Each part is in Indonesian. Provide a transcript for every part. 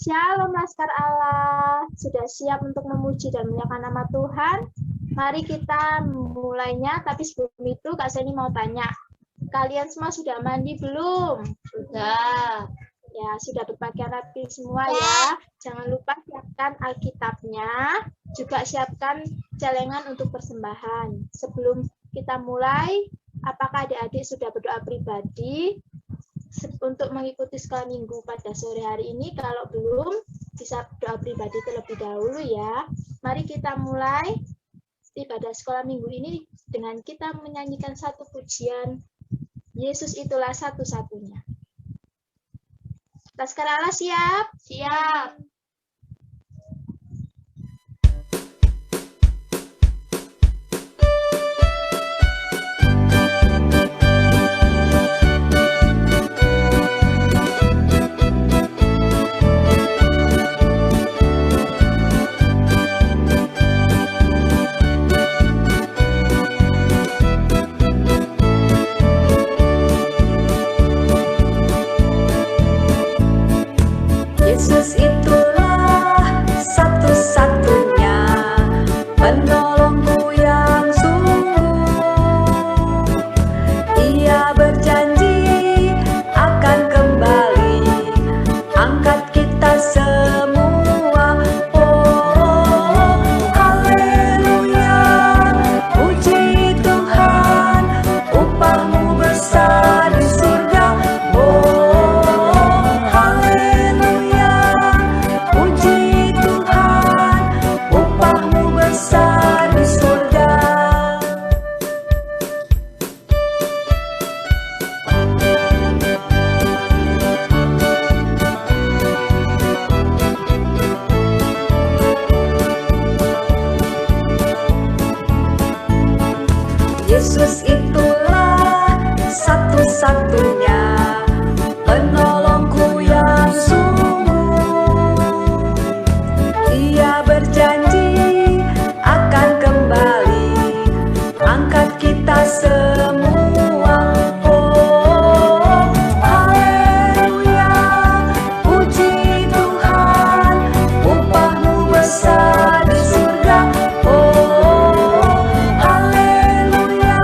Shalom Laskar Allah, sudah siap untuk memuji dan memuliakan nama Tuhan? Mari kita mulainya, tapi sebelum itu Kak Seni mau tanya, kalian semua sudah mandi belum? Sudah. Ya, sudah berpakaian rapi semua ya. Jangan lupa siapkan Alkitabnya, juga siapkan celengan untuk persembahan. Sebelum kita mulai, apakah adik-adik sudah berdoa pribadi untuk mengikuti sekolah minggu pada sore hari ini? Kalau belum, bisa doa pribadi terlebih dahulu ya. Mari kita mulai ibadah sekolah minggu ini dengan kita menyanyikan satu pujian, Yesus itulah satu-satunya. Laskar Allah siap? Siap. Yesus itulah satu-satunya penolongku yang sungguh. Ia berjanji akan kembali angkat kita semua. Oh, haleluya, puji Tuhan, upahmu besar di surga. Oh, haleluya, puji Tuhan, upahmu besar di surga. Yesus itulah satu-satunya penolongku yang sungguh. Ia berjanji akan kembali angkat kita semua. Oh, haleluya, puji Tuhan, upahmu besar di surga. Oh, haleluya,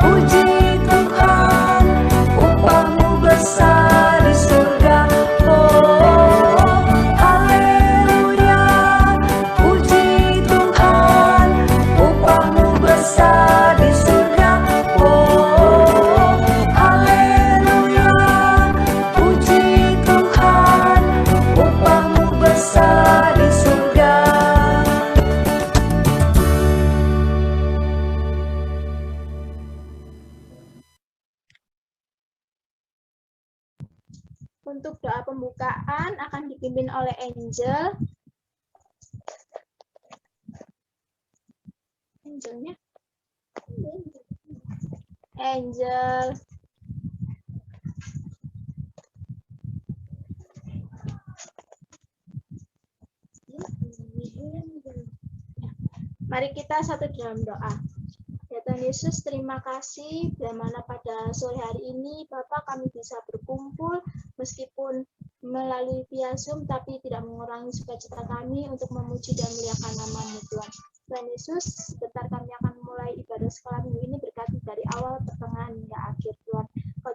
puji Tuhan, upahmu besar di surga. Oh, haleluya, puji Tuhan, upahmu besar di surga. Oh, haleluya, puji Tuhan, upahmu besar di surga. Untuk doa pembukaan akan dipimpin oleh Angel. Angelnya? Angel. Mari kita satu dalam doa. Ya Tuhan Yesus, terima kasih bila mana pada sore hari ini Bapak kami bisa berkumpul meskipun melalui via Zoom, tapi tidak mengurangi sukacita kami untuk memuji dan memuliakan nama-Mu Tuhan. Tuhan Yesus, sebentar kami akan mulai ibadah sekolah minggu ini, berkati dari awal, pertengahan hingga akhir Tuhan. Kau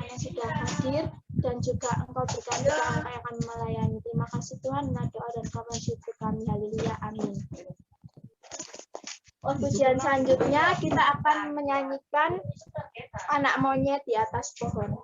semuanya sudah hadir dan juga Engkau berkati kami akan melayani. Terima kasih Tuhan, doa dan kabar syukur kami. Haleluya, amin. Pujian selanjutnya kita akan menyanyikan Anak Monyet di Atas Pohon.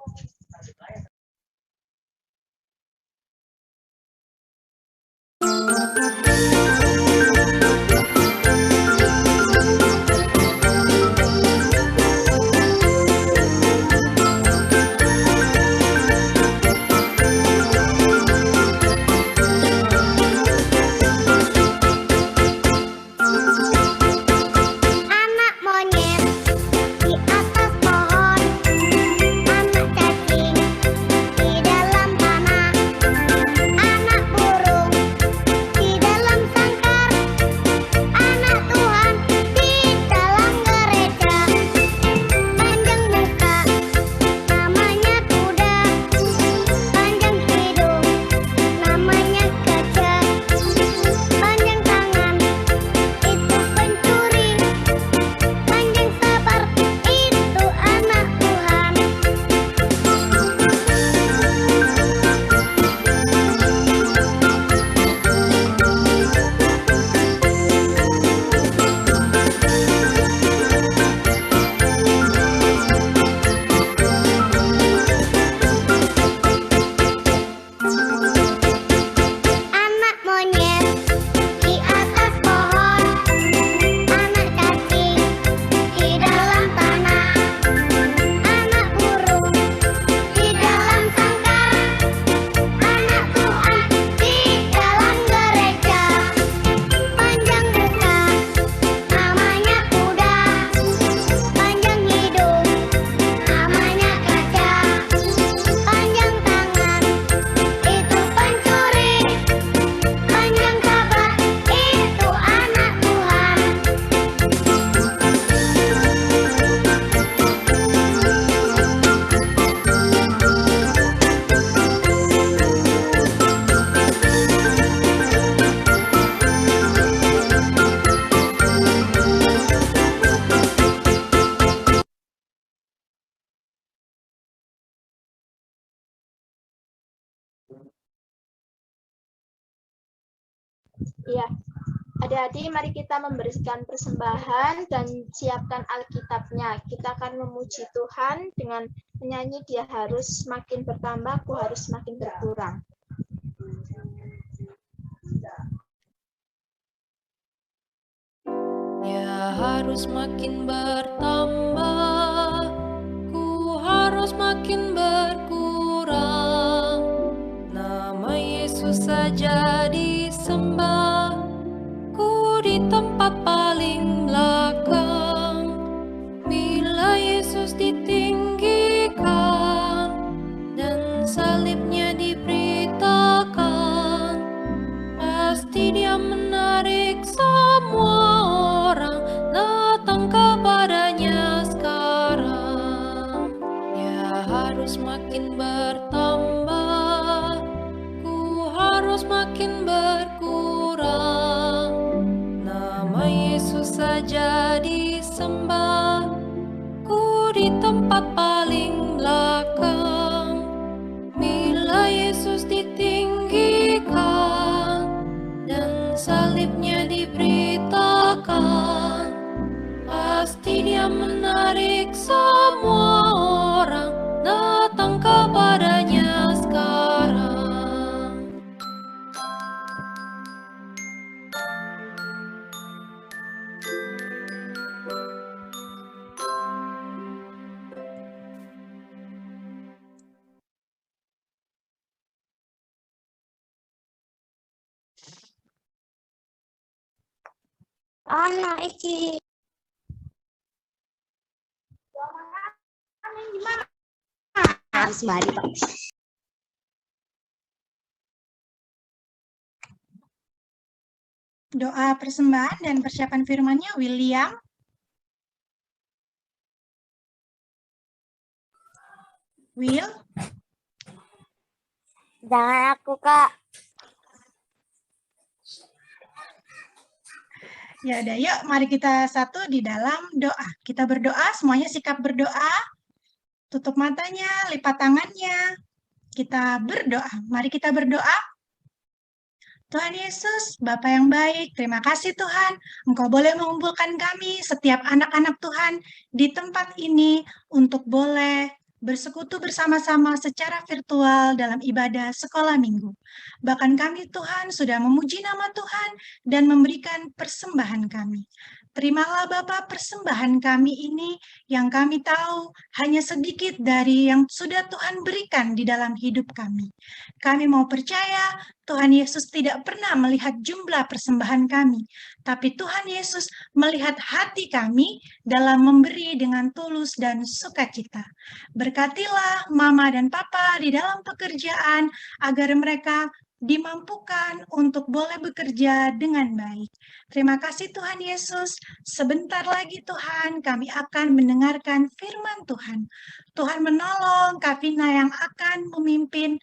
Ya, adik-adik mari kita membersihkan persembahan dan siapkan Alkitabnya. Kita akan memuji Tuhan dengan menyanyi Dia harus makin bertambah, aku harus makin berkurang. Dia harus makin bertambah, ku harus makin berkurang. Nama Yesus saja disembah, ku di tempat paling belakang. Bila Yesus ditinggikan dan salibnya diberitakan, pasti Dia menarik semua orang datang kepadanya sekarang. Dia harus makin bertambah, ku harus makin berkurang. Nama Yesus saja disembah, ku di tempat paling belakang. Bila Yesus ditinggikan dan salibnya diberitakan, pasti Dia menarik semua orang datang kepadanya sekarang. Anak iki. Harus mari, Pak. Doa persembahan dan persiapan firman-Nya William. Will. Jangan aku, Kak. Ya udah, yuk mari kita satu di dalam doa. Kita berdoa, semuanya sikap berdoa. tutup matanya, lipat tangannya. Kita berdoa. Mari kita berdoa. Tuhan Yesus, Bapa yang baik, terima kasih Tuhan. Engkau boleh mengumpulkan kami, setiap anak-anak Tuhan, di tempat ini untuk boleh bersekutu bersama-sama secara virtual dalam ibadah sekolah minggu. Bahkan kami Tuhan sudah memuji nama Tuhan dan memberikan persembahan kami. Terimalah Bapa persembahan kami ini yang kami tahu hanya sedikit dari yang sudah Tuhan berikan di dalam hidup kami. Kami mau percaya Tuhan Yesus tidak pernah melihat jumlah persembahan kami, tapi Tuhan Yesus melihat hati kami dalam memberi dengan tulus dan sukacita. Berkatilah Mama dan Papa di dalam pekerjaan agar mereka dimampukan untuk boleh bekerja dengan baik. Terima kasih Tuhan Yesus. Sebentar lagi Tuhan kami akan mendengarkan firman Tuhan. Tuhan menolong Kak Vina yang akan memimpin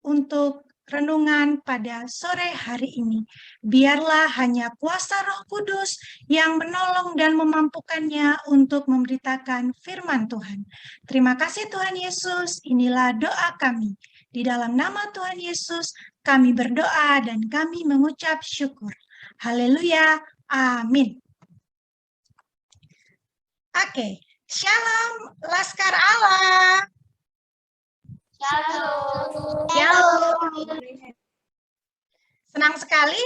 untuk renungan pada sore hari ini. Biarlah hanya kuasa Roh Kudus yang menolong dan memampukannya untuk memberitakan firman Tuhan. Terima kasih Tuhan Yesus, inilah doa kami. Di dalam nama Tuhan Yesus, kami berdoa dan kami mengucap syukur. Haleluya, amin. Oke, Shalom, Laskar Allah. Senang sekali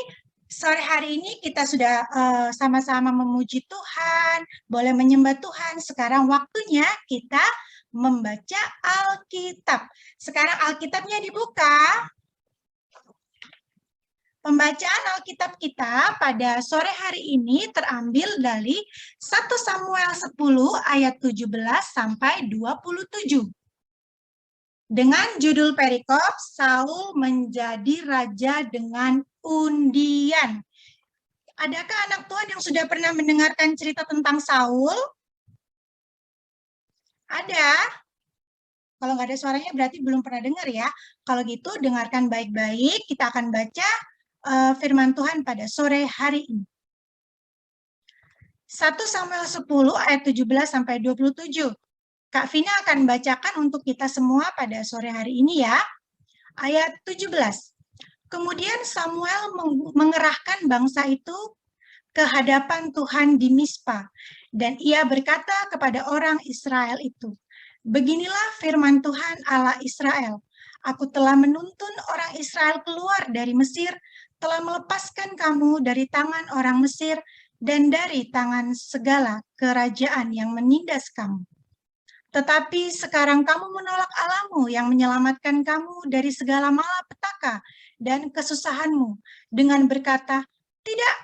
sore hari ini kita sudah sama-sama memuji Tuhan, boleh menyembah Tuhan. Sekarang waktunya kita membaca Alkitab. Sekarang Alkitabnya dibuka. Pembacaan Alkitab kita pada sore hari ini terambil dari 1 Samuel 10 ayat 17 sampai 27. Dengan judul perikop, Saul menjadi raja dengan undian. Adakah anak Tuhan yang sudah pernah mendengarkan cerita tentang Saul? Ada? Kalau nggak ada suaranya berarti belum pernah dengar ya. Kalau gitu dengarkan baik-baik, kita akan baca firman Tuhan pada sore hari ini. 1 Samuel 10 ayat 17 sampai 27. Kak Vina akan bacakan untuk kita semua pada sore hari ini ya. Ayat 17. Kemudian Samuel mengerahkan bangsa itu ke hadapan Tuhan di Mispa, dan ia berkata kepada orang Israel itu, beginilah firman Tuhan Allah Israel, aku telah menuntun orang Israel keluar dari Mesir, telah melepaskan kamu dari tangan orang Mesir dan dari tangan segala kerajaan yang menindas kamu. Tetapi sekarang kamu menolak Allahmu yang menyelamatkan kamu dari segala malapetaka dan kesusahanmu dengan berkata, tidak,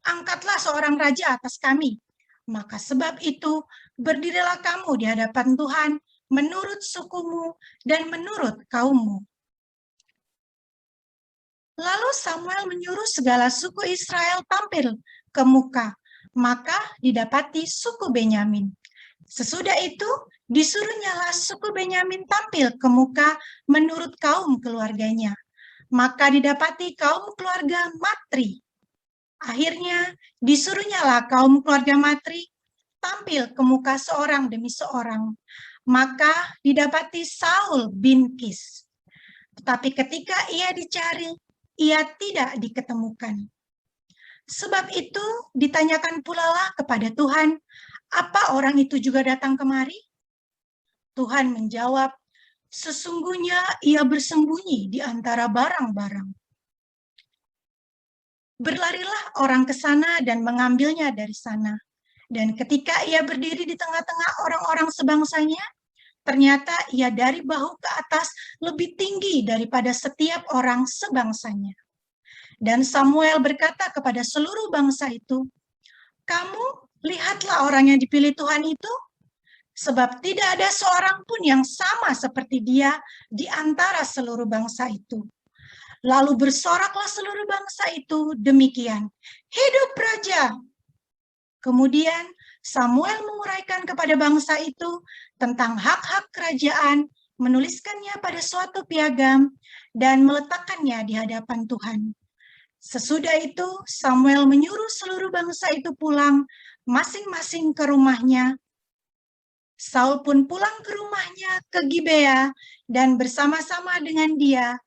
angkatlah seorang raja atas kami. Maka sebab itu, berdirilah kamu di hadapan Tuhan menurut sukumu dan menurut kaummu. Lalu Samuel menyuruh segala suku Israel tampil ke muka, maka didapati suku Benyamin. Sesudah itu, disuruhnyalah suku Benyamin tampil ke muka menurut kaum keluarganya. Maka didapati kaum keluarga Matri. Akhirnya, disuruhnyalah kaum keluarga Matri tampil ke muka seorang demi seorang. Maka didapati Saul bin Kis. Tetapi ketika ia dicari, ia tidak diketemukan. Sebab itu ditanyakan pula lah kepada Tuhan, apa orang itu juga datang kemari? Tuhan menjawab, sesungguhnya ia bersembunyi di antara barang-barang. Berlarilah orang ke sana dan mengambilnya dari sana. Dan ketika ia berdiri di tengah-tengah orang-orang sebangsanya, ternyata ia dari bahu ke atas lebih tinggi daripada setiap orang sebangsanya. Dan Samuel berkata kepada seluruh bangsa itu, kamu lihatlah orang yang dipilih Tuhan itu, sebab tidak ada seorang pun yang sama seperti dia di antara seluruh bangsa itu. Lalu bersoraklah seluruh bangsa itu demikian, hidup raja. Kemudian Samuel menguraikan kepada bangsa itu tentang hak-hak kerajaan, menuliskannya pada suatu piagam, dan meletakkannya di hadapan Tuhan. Sesudah itu, Samuel menyuruh seluruh bangsa itu pulang, masing-masing ke rumahnya. Saul pun pulang ke rumahnya ke Gibea dan bersama-sama dengan dia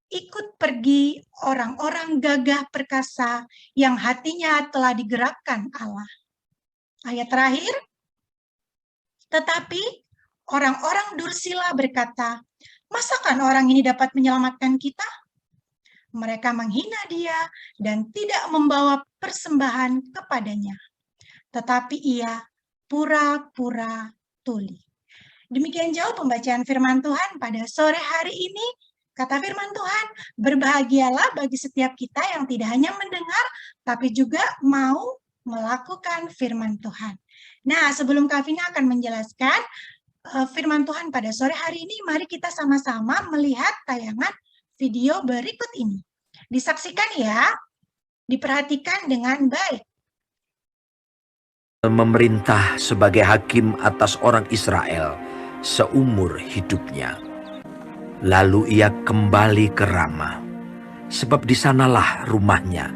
ikut pergi orang-orang gagah perkasa yang hatinya telah digerakkan Allah. Ayat terakhir, tetapi orang-orang Dursila berkata, masakan orang ini dapat menyelamatkan kita? Mereka menghina dia dan tidak membawa persembahan kepadanya. Tetapi ia pura-pura tuli. Demikian jauh pembacaan firman Tuhan pada sore hari ini. Kata firman Tuhan, berbahagialah bagi setiap kita yang tidak hanya mendengar, tapi juga mau melakukan firman Tuhan. Nah, sebelum Kak Vina akan menjelaskan firman Tuhan pada sore hari ini, mari kita sama-sama melihat tayangan video berikut ini. Disaksikan ya, diperhatikan dengan baik. Memerintah sebagai hakim atas orang Israel seumur hidupnya. Lalu ia kembali ke Rama, sebab di sanalah rumahnya.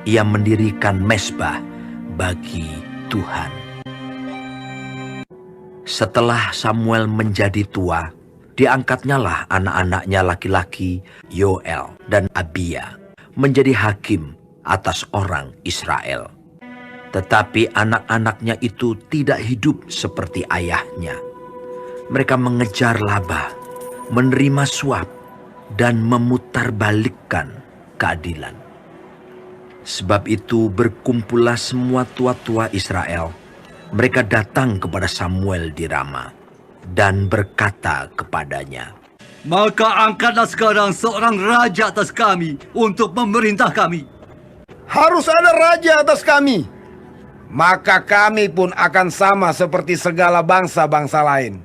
Ia mendirikan mezbah bagi Tuhan. Setelah Samuel menjadi tua, diangkatnyalah anak-anaknya laki-laki Yoel dan Abia menjadi hakim atas orang Israel. Tetapi anak-anaknya itu tidak hidup seperti ayahnya. Mereka mengejar laba, menerima suap, dan memutarbalikkan keadilan. Sebab itu berkumpullah semua tua-tua Israel. Mereka datang kepada Samuel di Rama dan berkata kepadanya, maka angkatlah sekarang seorang raja atas kami untuk memerintah kami. Harus ada raja atas kami. Maka kami pun akan sama seperti segala bangsa-bangsa lain.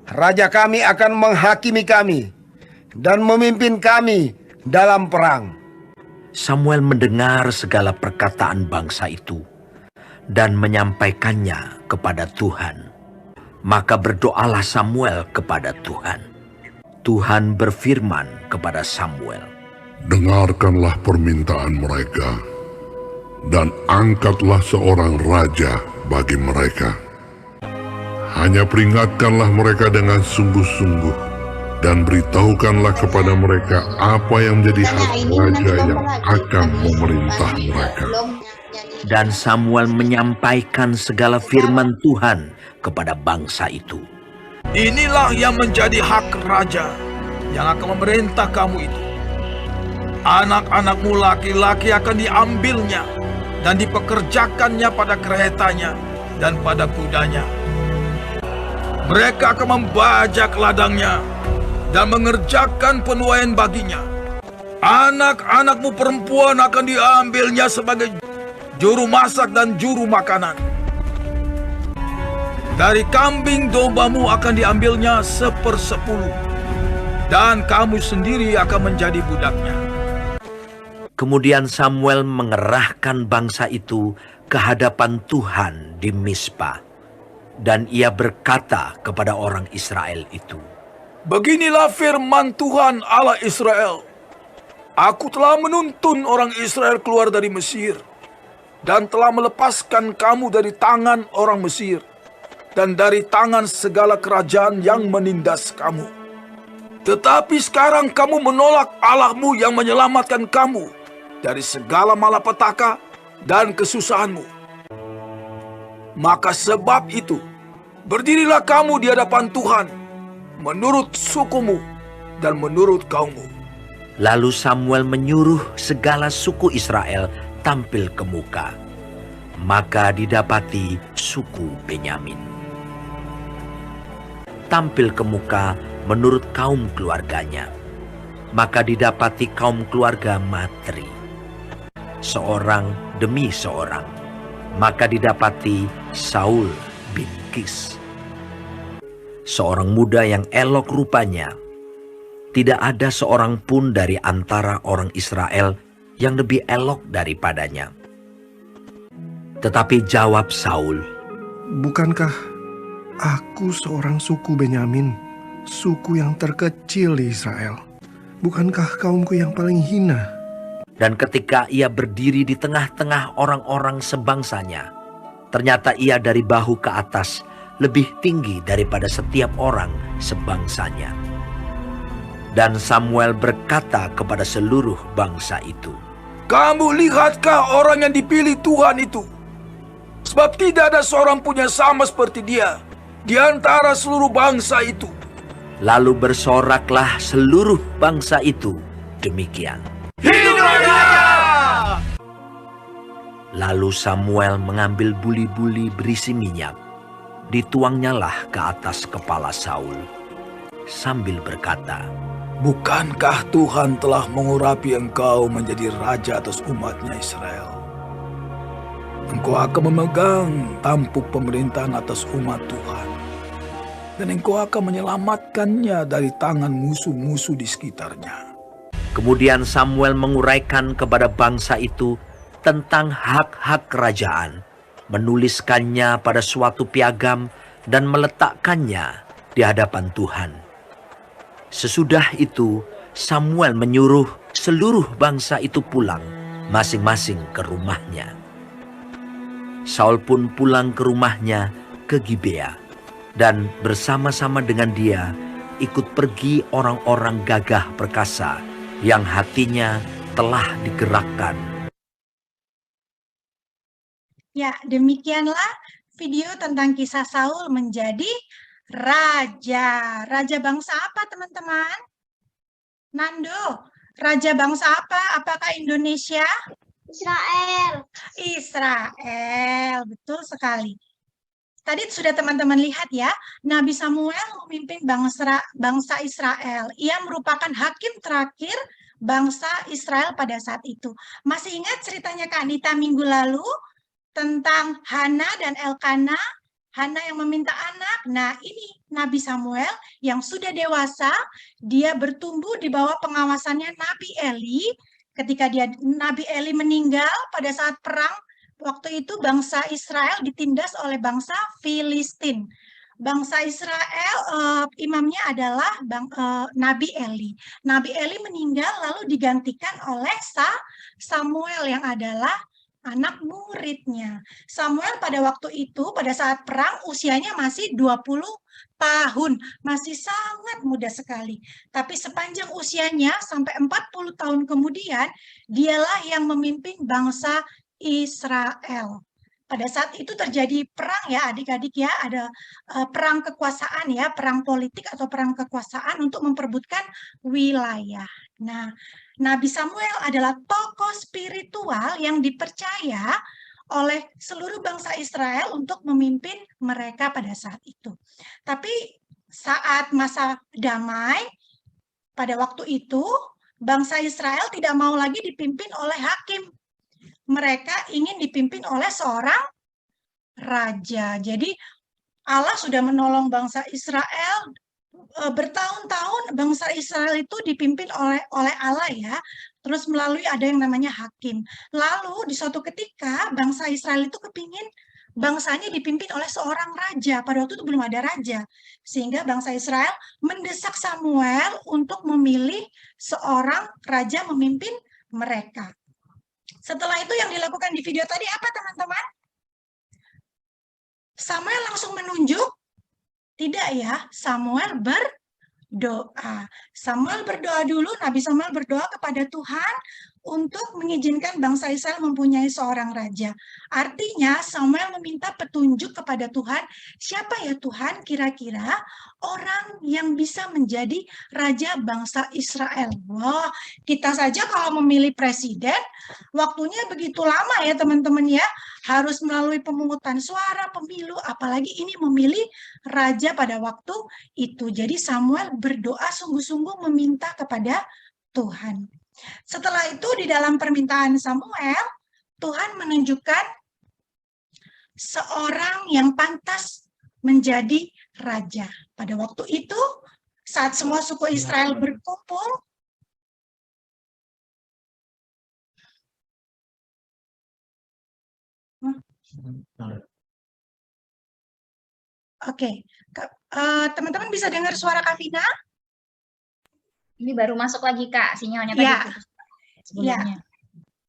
Raja kami akan menghakimi kami dan memimpin kami dalam perang. Samuel mendengar segala perkataan bangsa itu dan menyampaikannya kepada Tuhan. Maka berdoalah Samuel kepada Tuhan. Tuhan berfirman kepada Samuel, dengarkanlah permintaan mereka dan angkatlah seorang raja bagi mereka. Hanya peringatkanlah mereka dengan sungguh-sungguh dan beritahukanlah kepada mereka apa yang menjadi hak raja yang akan memerintah mereka. Dan Samuel menyampaikan segala firman Tuhan kepada bangsa itu. Inilah yang menjadi hak raja yang akan memerintah kamu itu. Anak-anakmu laki-laki akan diambilnya dan dipekerjakannya pada keretanya dan pada kudanya. Mereka akan membajak ladangnya dan mengerjakan penuaian baginya. Anak-anakmu perempuan akan diambilnya sebagai juru masak dan juru makanan. Dari kambing dombamu akan diambilnya 1/10, dan kamu sendiri akan menjadi budaknya. Kemudian Samuel mengerahkan bangsa itu ke hadapan Tuhan di Mizpah. Dan ia berkata kepada orang Israel itu, beginilah firman Tuhan Allah Israel. Aku telah menuntun orang Israel keluar dari Mesir, dan telah melepaskan kamu dari tangan orang Mesir, dan dari tangan segala kerajaan yang menindas kamu. Tetapi sekarang kamu menolak Allahmu yang menyelamatkan kamu dari segala malapetaka dan kesusahanmu. Maka sebab itu, berdirilah kamu di hadapan Tuhan, menurut sukumu dan menurut kaummu. Lalu Samuel menyuruh segala suku Israel tampil ke muka. Maka didapati suku Benyamin tampil ke muka menurut kaum keluarganya. Maka didapati kaum keluarga Matri, seorang demi seorang. Maka didapati Saul bin Kis, seorang muda yang elok rupanya. Tidak ada seorang pun dari antara orang Israel yang lebih elok daripadanya. Tetapi jawab Saul, bukankah aku seorang suku Benyamin, suku yang terkecil di Israel? Bukankah kaumku yang paling hina? Dan ketika ia berdiri di tengah-tengah orang-orang sebangsanya, ternyata ia dari bahu ke atas lebih tinggi daripada setiap orang sebangsanya. Dan Samuel berkata kepada seluruh bangsa itu, Kamu lihatkah orang yang dipilih Tuhan itu? Sebab tidak ada seorang pun yang sama seperti dia di antara seluruh bangsa itu. Lalu bersoraklah seluruh bangsa itu demikian. Hidup raja! Lalu Samuel mengambil buli-buli berisi minyak, dituangnyalah ke atas kepala Saul, sambil berkata, Bukankah Tuhan telah mengurapi engkau menjadi raja atas umatnya Israel? Engkau akan memegang tampuk pemerintahan atas umat Tuhan. Dan engkau akan menyelamatkannya dari tangan musuh-musuh di sekitarnya. Kemudian Samuel menguraikan kepada bangsa itu tentang hak-hak kerajaan, menuliskannya pada suatu piagam dan meletakkannya di hadapan Tuhan. Sesudah itu, Samuel menyuruh seluruh bangsa itu pulang, masing-masing ke rumahnya. Saul pun pulang ke rumahnya ke Gibea, dan bersama-sama dengan dia ikut pergi orang-orang gagah perkasa yang hatinya telah digerakkan. Ya, demikianlah video tentang kisah Saul menjadi raja. Raja bangsa apa, teman-teman? Nando, raja bangsa apa? Apakah Indonesia? Israel. Israel, betul sekali. Tadi sudah teman-teman lihat ya, Nabi Samuel memimpin bangsa Israel. Ia merupakan hakim terakhir bangsa Israel pada saat itu. Masih ingat ceritanya Kak Anita minggu lalu tentang Hana dan Elkana? Hana yang meminta anak. Nah, ini Nabi Samuel yang sudah dewasa, dia bertumbuh di bawah pengawasannya Nabi Eli. Ketika Nabi Eli meninggal pada saat perang, waktu itu bangsa Israel ditindas oleh bangsa Filistin. Bangsa Israel, imamnya adalah Nabi Eli. Nabi Eli meninggal lalu digantikan oleh Samuel yang adalah anak muridnya. Samuel pada waktu itu, pada saat perang, usianya masih 20 tahun. Masih sangat muda sekali. Tapi sepanjang usianya, sampai 40 tahun kemudian, dialah yang memimpin bangsa Israel. Pada saat itu terjadi perang ya adik-adik ya, ada perang kekuasaan ya, perang politik atau perang kekuasaan untuk memperebutkan wilayah. Nah, Nabi Samuel adalah tokoh spiritual yang dipercaya oleh seluruh bangsa Israel untuk memimpin mereka pada saat itu. Tapi saat masa damai, pada waktu itu bangsa Israel tidak mau lagi dipimpin oleh hakim. Mereka ingin dipimpin oleh seorang raja. Jadi Allah sudah menolong bangsa Israel bertahun-tahun. Bangsa Israel itu dipimpin oleh Allah ya. Terus melalui ada yang namanya hakim. Lalu di suatu ketika bangsa Israel itu kepingin bangsanya dipimpin oleh seorang raja. Pada waktu itu belum ada raja. Sehingga bangsa Israel mendesak Samuel untuk memilih seorang raja memimpin mereka. Setelah itu yang dilakukan di video tadi apa teman-teman? Samuel langsung menunjuk? Tidak ya, Samuel berdoa. Samuel berdoa dulu, Nabi Samuel berdoa kepada Tuhan untuk mengizinkan bangsa Israel mempunyai seorang raja. Artinya Samuel meminta petunjuk kepada Tuhan, siapa ya Tuhan kira-kira orang yang bisa menjadi raja bangsa Israel. Wah, kita saja kalau memilih presiden, waktunya begitu lama ya teman-teman ya. Harus melalui pemungutan suara, pemilu, apalagi ini memilih raja pada waktu itu. Jadi Samuel berdoa sungguh-sungguh meminta kepada Tuhan. Setelah itu di dalam permintaan Samuel, Tuhan menunjukkan seorang yang pantas menjadi raja. Pada waktu itu, saat semua suku Israel berkumpul, Oke, teman-teman bisa dengar suara Kavina? Ini baru masuk lagi Kak, sinyalnya tadi putus sebelumnya.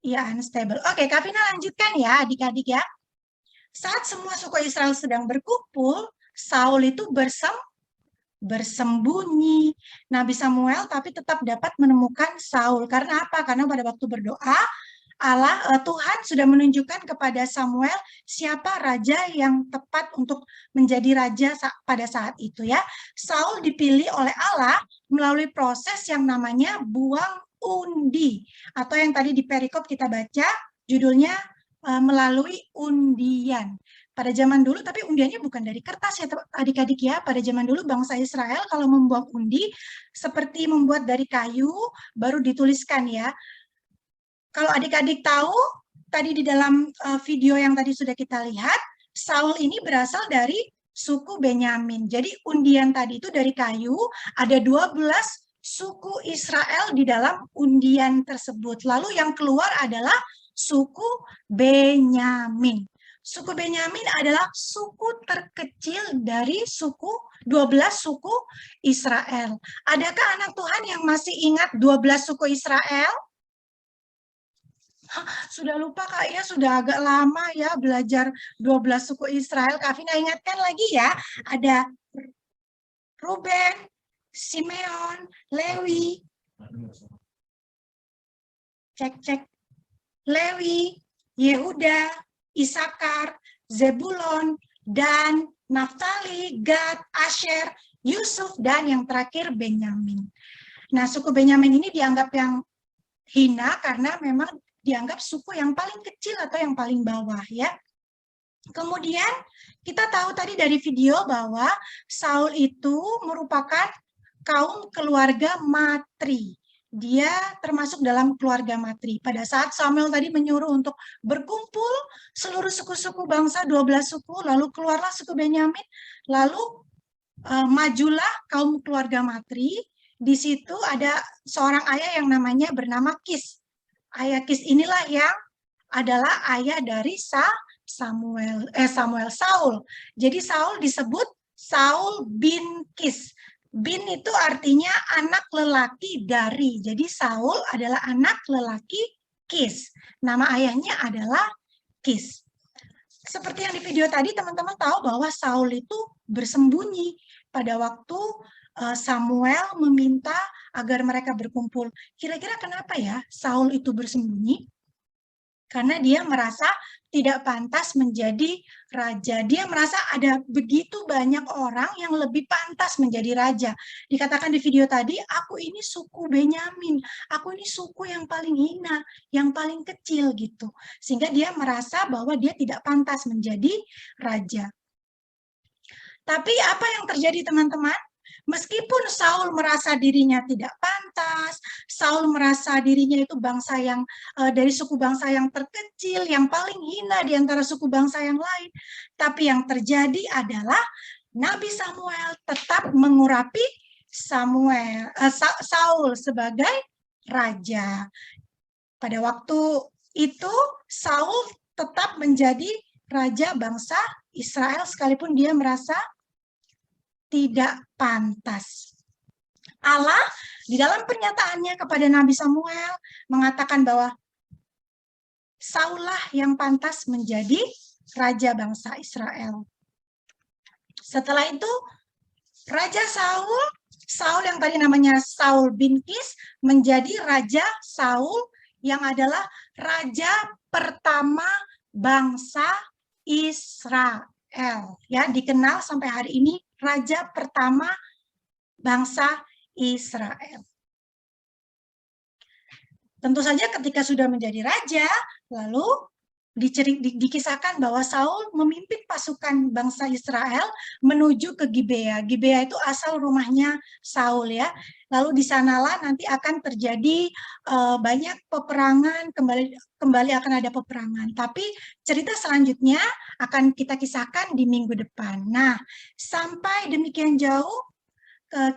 Iya, unstable. Oke, Kavina lanjutkan ya adik-adik ya. Saat semua suku Israel sedang berkumpul, Saul itu bersembunyi. Nabi Samuel tapi tetap dapat menemukan Saul. Karena apa? Karena pada waktu berdoa, Tuhan sudah menunjukkan kepada Samuel siapa raja yang tepat untuk menjadi raja pada saat itu ya. Saul dipilih oleh Allah melalui proses yang namanya buang undi, atau yang tadi di perikop kita baca judulnya melalui undian. Pada zaman dulu, tapi undiannya bukan dari kertas ya adik-adik ya. Pada zaman dulu bangsa Israel kalau membuang undi seperti membuat dari kayu baru dituliskan ya. Kalau adik-adik tahu, tadi di dalam video yang tadi sudah kita lihat, Saul ini berasal dari suku Benyamin. Jadi undian tadi itu dari kayu, ada 12 suku Israel di dalam undian tersebut. Lalu yang keluar adalah suku Benyamin. Suku Benyamin adalah suku terkecil dari 12 suku Israel. Adakah anak Tuhan yang masih ingat 12 suku Israel? Sudah lupa Kak ya, sudah agak lama ya belajar 12 suku Israel. Kak Vina ingatkan lagi ya, ada Ruben, Simeon, Lewi. Cek. Lewi, Yehuda, Isakar, Zebulon, Dan, Naftali, Gad, Asher, Yusuf, dan yang terakhir Benyamin. Nah, suku Benyamin ini dianggap yang hina karena memang dianggap suku yang paling kecil atau yang paling bawah ya. Kemudian kita tahu tadi dari video bahwa Saul itu merupakan kaum keluarga matri. Dia termasuk dalam keluarga matri. Pada saat Samuel tadi menyuruh untuk berkumpul seluruh suku-suku bangsa, 12 suku, lalu keluarlah suku Benyamin, lalu majulah kaum keluarga matri. Di situ ada seorang ayah yang namanya bernama Kis. Ayah Kis inilah yang adalah ayah dari Saul. Jadi Saul disebut Saul bin Kis. Bin itu artinya anak lelaki dari. Jadi Saul adalah anak lelaki Kis. Nama ayahnya adalah Kis. Seperti yang di video tadi, teman-teman tahu bahwa Saul itu bersembunyi pada waktu Samuel meminta agar mereka berkumpul. Kira-kira kenapa ya Saul itu bersembunyi? Karena dia merasa tidak pantas menjadi raja. Dia merasa ada begitu banyak orang yang lebih pantas menjadi raja. Dikatakan di video tadi, aku ini suku Benyamin, aku ini suku yang paling hina, yang paling kecil gitu. Sehingga dia merasa bahwa dia tidak pantas menjadi raja. Tapi apa yang terjadi teman-teman? Meskipun Saul merasa dirinya tidak pantas, Saul merasa dirinya itu bangsa yang dari suku bangsa yang terkecil, yang paling hina di antara suku bangsa yang lain. Tapi yang terjadi adalah Nabi Samuel tetap mengurapi Saul sebagai raja. Pada waktu itu Saul tetap menjadi raja bangsa Israel sekalipun dia merasa tidak pantas. Allah di dalam pernyataannya kepada Nabi Samuel mengatakan bahwa Saul-lah yang pantas menjadi raja bangsa Israel. Setelah itu Raja Saul yang tadi namanya Saul bin Kis menjadi Raja Saul yang adalah raja pertama bangsa Israel. Ya, dikenal sampai hari ini raja pertama bangsa Israel. Tentu saja ketika sudah menjadi raja, lalu dikisahkan bahwa Saul memimpin pasukan bangsa Israel menuju ke Gibea. Gibea itu asal rumahnya Saul ya. Lalu di sanalah nanti akan terjadi banyak peperangan, kembali akan ada peperangan. Tapi cerita selanjutnya akan kita kisahkan di minggu depan. Nah, sampai demikian jauh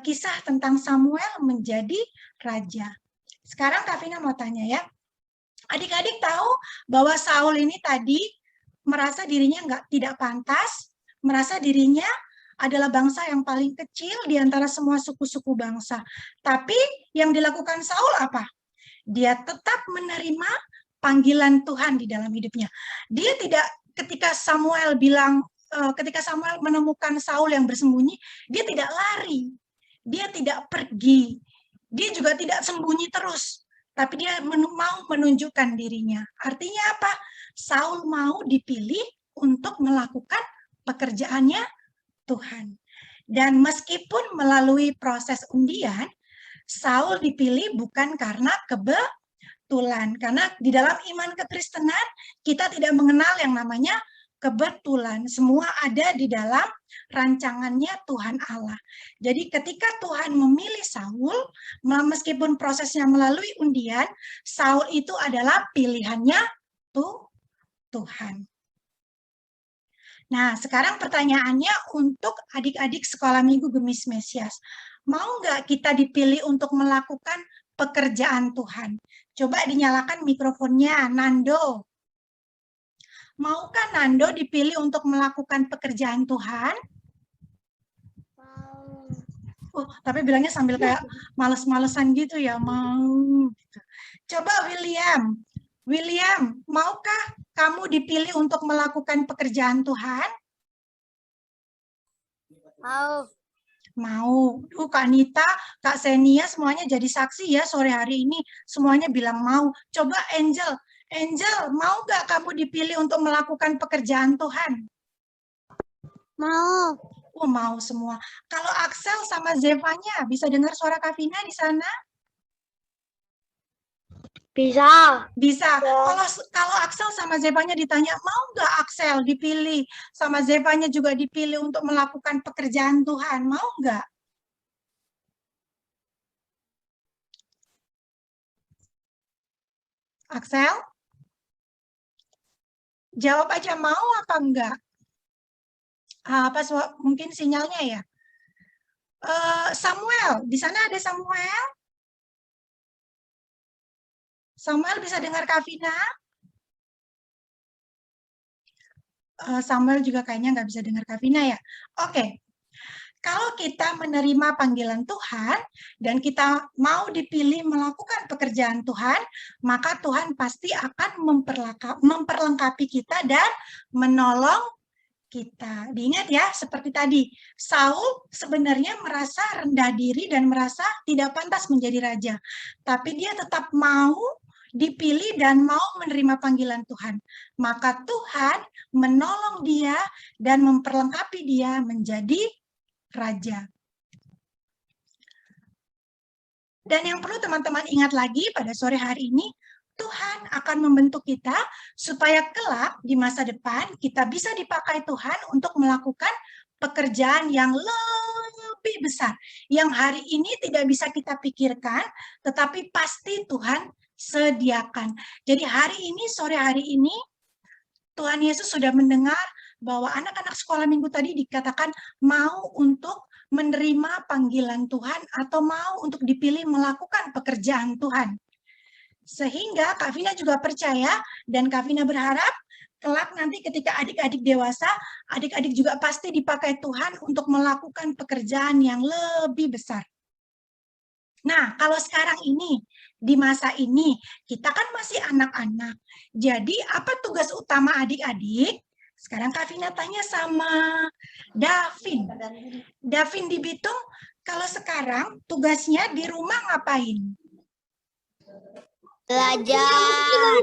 kisah tentang Samuel menjadi raja. Sekarang Kak Vina mau tanya ya. Adik-adik tahu bahwa Saul ini tadi merasa dirinya tidak pantas, merasa dirinya adalah bangsa yang paling kecil di antara semua suku-suku bangsa. Tapi yang dilakukan Saul apa? Dia tetap menerima panggilan Tuhan di dalam hidupnya. Dia tidak, ketika Samuel bilang ketika Samuel menemukan Saul yang bersembunyi, dia tidak lari, dia tidak pergi, dia juga tidak sembunyi terus, tapi dia mau menunjukkan dirinya. Artinya apa? Saul mau dipilih untuk melakukan pekerjaannya Tuhan. Dan meskipun melalui proses undian, Saul dipilih bukan karena kebetulan. Karena di dalam iman kekristenan, kita tidak mengenal yang namanya kebetulan. Semua ada di dalam rancangannya Tuhan Allah. Jadi ketika Tuhan memilih Saul, meskipun prosesnya melalui undian, Saul itu adalah pilihannya Tuhan. Nah, sekarang pertanyaannya untuk adik-adik sekolah minggu Gemis Mesias. Mau nggak kita dipilih untuk melakukan pekerjaan Tuhan? Coba dinyalakan mikrofonnya, Nando. Maukah Nando dipilih untuk melakukan pekerjaan Tuhan? Mau. Tapi bilangnya sambil kayak males-malesan gitu ya, mau. Coba William. William, maukah kamu dipilih untuk melakukan pekerjaan Tuhan? Mau. Mau. Kak Nita, Kak Senia, semuanya jadi saksi ya sore hari ini. Semuanya bilang mau. Coba Angel. Angel, mau nggak kamu dipilih untuk melakukan pekerjaan Tuhan? Mau. Oh, mau semua. Kalau Axel sama Zevanya, bisa dengar suara Kavina di sana? Bisa. Bisa. Kalau Axel sama Zevanya ditanya, mau nggak Axel dipilih sama Zevanya juga dipilih untuk melakukan pekerjaan Tuhan? Mau nggak? Axel? Jawab aja mau apa enggak? Apa mungkin sinyalnya ya? Samuel, di sana ada Samuel? Samuel bisa dengar Kavina? Samuel juga kayaknya nggak bisa dengar Kavina ya. Oke, kalau kita menerima panggilan Tuhan dan kita mau dipilih melakukan pekerjaan Tuhan, maka Tuhan pasti akan memperlengkapi kita dan menolong kita. Diingat ya, seperti tadi, Saul sebenarnya merasa rendah diri dan merasa tidak pantas menjadi raja. Tapi dia tetap mau dipilih dan mau menerima panggilan Tuhan. Maka Tuhan menolong dia dan memperlengkapi dia menjadi raja. Dan yang perlu teman-teman ingat lagi pada sore hari ini, Tuhan akan membentuk kita supaya kelak di masa depan kita bisa dipakai Tuhan untuk melakukan pekerjaan yang lebih besar. Yang hari ini tidak bisa kita pikirkan, tetapi pasti Tuhan sediakan. Jadi hari ini, sore hari ini, Tuhan Yesus sudah mendengar bahwa anak-anak sekolah minggu tadi dikatakan mau untuk menerima panggilan Tuhan atau mau untuk dipilih melakukan pekerjaan Tuhan. Sehingga Kak Vina juga percaya dan Kak Vina berharap kelak nanti ketika adik-adik dewasa, adik-adik juga pasti dipakai Tuhan untuk melakukan pekerjaan yang lebih besar. Nah, kalau sekarang ini, di masa ini, kita kan masih anak-anak. Jadi, apa tugas utama adik-adik? Sekarang Kak Vina tanya sama Davin. Davin di Bitung, kalau sekarang tugasnya di rumah ngapain?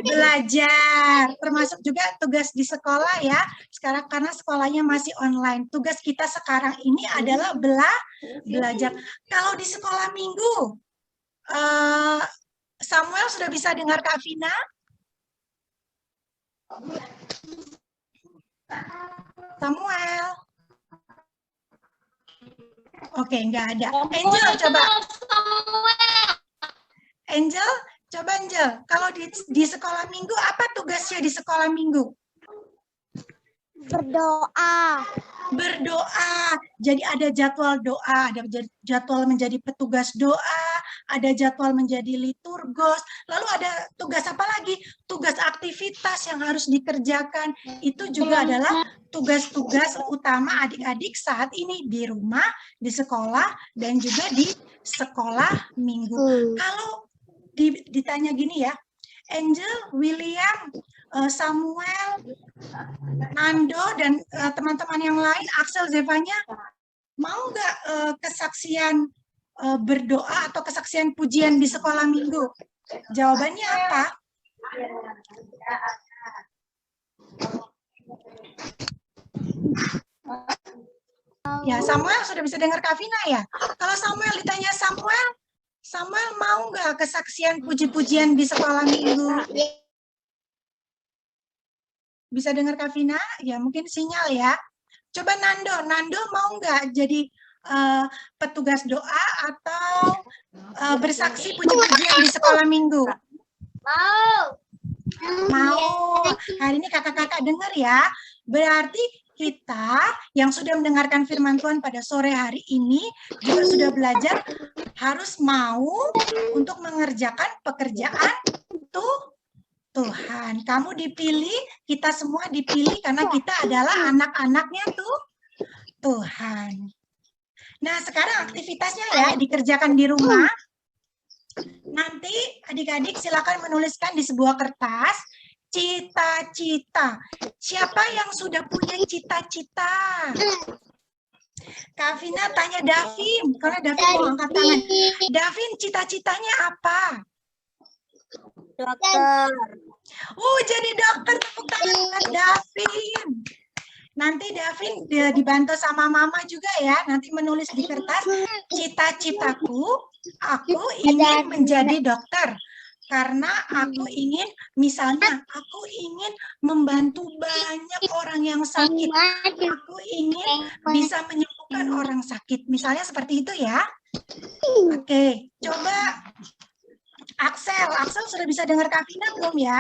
Belajar, termasuk juga tugas di sekolah ya. Sekarang karena sekolahnya masih online. Tugas kita sekarang ini adalah belajar. Kalau di sekolah minggu, Samuel sudah bisa dengar Kak Vina? Samuel? Oke, enggak ada. Angel, coba. Angel? Coba Angel, kalau di sekolah minggu, apa tugasnya di sekolah minggu? Berdoa. Berdoa. Jadi ada jadwal doa, ada jadwal menjadi petugas doa, ada jadwal menjadi liturgos, lalu ada tugas apa lagi? Tugas aktivitas yang harus dikerjakan. Itu juga adalah tugas-tugas utama adik-adik saat ini di rumah, di sekolah, dan juga di sekolah minggu. Kalau ditanya gini ya, Angel, William, Samuel, Nando, dan teman-teman yang lain, Axel, Zevanya, mau nggak kesaksian berdoa atau kesaksian pujian di sekolah minggu? Jawabannya apa? Ya, Samuel sudah bisa dengar Kavina ya? Kalau Samuel ditanya Samuel mau nggak kesaksian puji-pujian di sekolah minggu? Bisa dengar Kavina? Ya, mungkin sinyal ya. Coba Nando mau nggak jadi petugas doa atau bersaksi puji-pujian di sekolah minggu? Mau. Hari ini kakak-kakak dengar ya. Berarti kita yang sudah mendengarkan firman Tuhan pada sore hari ini juga sudah belajar harus mau untuk mengerjakan pekerjaan Tuhan. Kamu dipilih, kita semua dipilih karena kita adalah anak-anaknya Tuhan. Nah, sekarang aktivitasnya ya dikerjakan di rumah. Nanti adik-adik silakan menuliskan di sebuah kertas cita-cita. Siapa yang sudah punya cita-cita? Kavina tanya Davin, karena Davin mau angkat tangan. Davin, cita-citanya apa? Dokter. Jadi dokter, tepuk tangan buat Davin. Nanti Davin dibantu sama mama juga ya, nanti menulis di kertas, cita-citaku, aku ingin menjadi dokter. Karena aku ingin, misalnya, aku ingin membantu banyak orang yang sakit. Aku ingin bisa menyembuhkan orang sakit. Misalnya seperti itu ya. Oke, coba Axel sudah bisa dengar Kavina belum ya?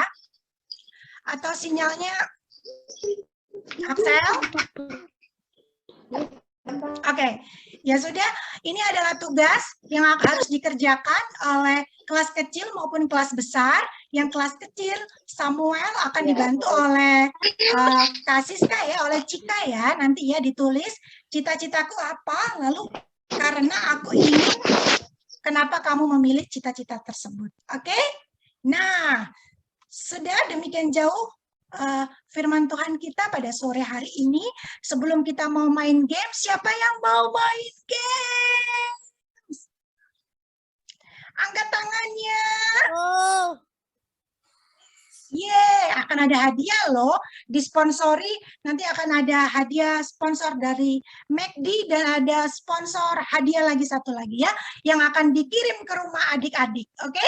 Atau sinyalnya Axel? Oke, ya sudah. Ini adalah tugas yang harus dikerjakan oleh kelas kecil maupun kelas besar. Yang kelas kecil, Samuel akan dibantu oleh Kak Siska ya, oleh Cika ya. Nanti ya ditulis cita-citaku apa, lalu karena aku ingin, kenapa kamu memilih cita-cita tersebut. Oke? Nah, sudah demikian jauh firman Tuhan kita pada sore hari ini. Sebelum kita mau main game, siapa yang mau main games? Angkat tangannya. Akan ada hadiah loh, disponsori, nanti akan ada hadiah sponsor dari McD dan ada sponsor hadiah lagi satu lagi ya, yang akan dikirim ke rumah adik-adik, oke?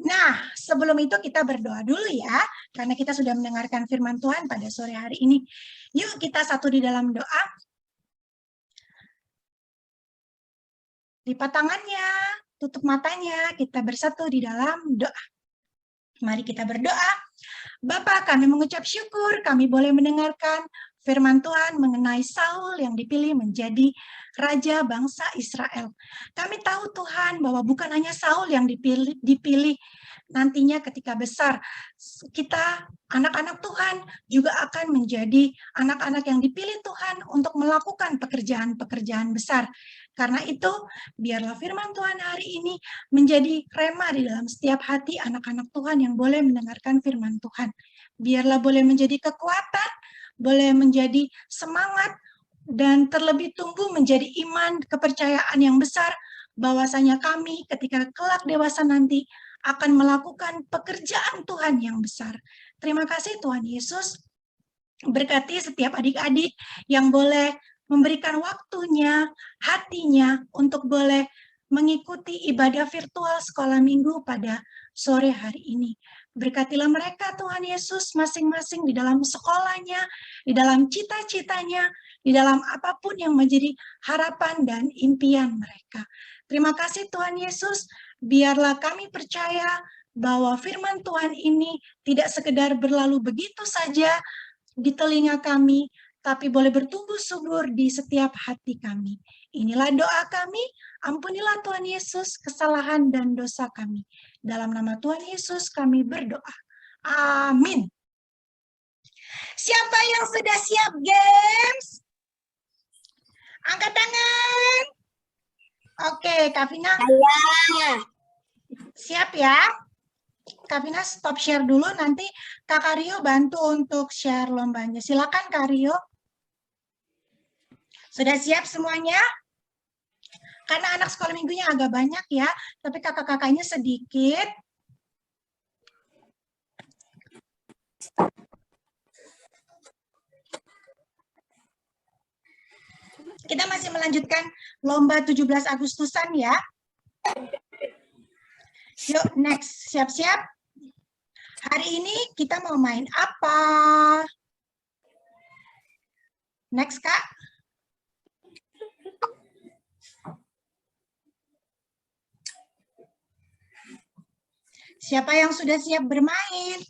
Nah, sebelum itu kita berdoa dulu ya, karena kita sudah mendengarkan firman Tuhan pada sore hari ini. Yuk kita satu di dalam doa. Lipat tangannya, tutup matanya, kita bersatu di dalam doa. Mari kita berdoa. Bapa, kami mengucap syukur, kami boleh mendengarkan firman Tuhan mengenai Saul yang dipilih menjadi raja bangsa Israel. Kami tahu Tuhan bahwa bukan hanya Saul yang dipilih nantinya ketika besar. Kita anak-anak Tuhan juga akan menjadi anak-anak yang dipilih Tuhan untuk melakukan pekerjaan-pekerjaan besar. Karena itu, biarlah firman Tuhan hari ini menjadi rema di dalam setiap hati anak-anak Tuhan yang boleh mendengarkan firman Tuhan. Biarlah boleh menjadi kekuatan, boleh menjadi semangat, dan terlebih tumbuh menjadi iman, kepercayaan yang besar, bahwasanya kami ketika kelak dewasa nanti akan melakukan pekerjaan Tuhan yang besar. Terima kasih Tuhan Yesus. Berkati setiap adik-adik yang boleh memberikan waktunya, hatinya untuk boleh mengikuti ibadah virtual sekolah minggu pada sore hari ini. Berkatilah mereka Tuhan Yesus masing-masing di dalam sekolahnya, di dalam cita-citanya, di dalam apapun yang menjadi harapan dan impian mereka. Terima kasih Tuhan Yesus, biarlah kami percaya bahwa firman Tuhan ini tidak sekedar berlalu begitu saja di telinga kami, tapi boleh bertumbuh subur di setiap hati kami. Inilah doa kami, ampunilah Tuhan Yesus kesalahan dan dosa kami. Dalam nama Tuhan Yesus kami berdoa. Amin. Siapa yang sudah siap games? Angkat tangan. Oke, Kak Vina. Saya. Siap ya? Kak Vina stop share dulu, nanti Kak Rio bantu untuk share lombanya. Silakan Kak Rio. Sudah siap semuanya? Karena anak sekolah minggunya agak banyak ya, tapi kakak-kakaknya sedikit. Kita masih melanjutkan lomba 17 Agustusan ya. Yuk, next. Siap-siap. Hari ini kita mau main apa? Next, Kak. Siapa yang sudah siap bermain?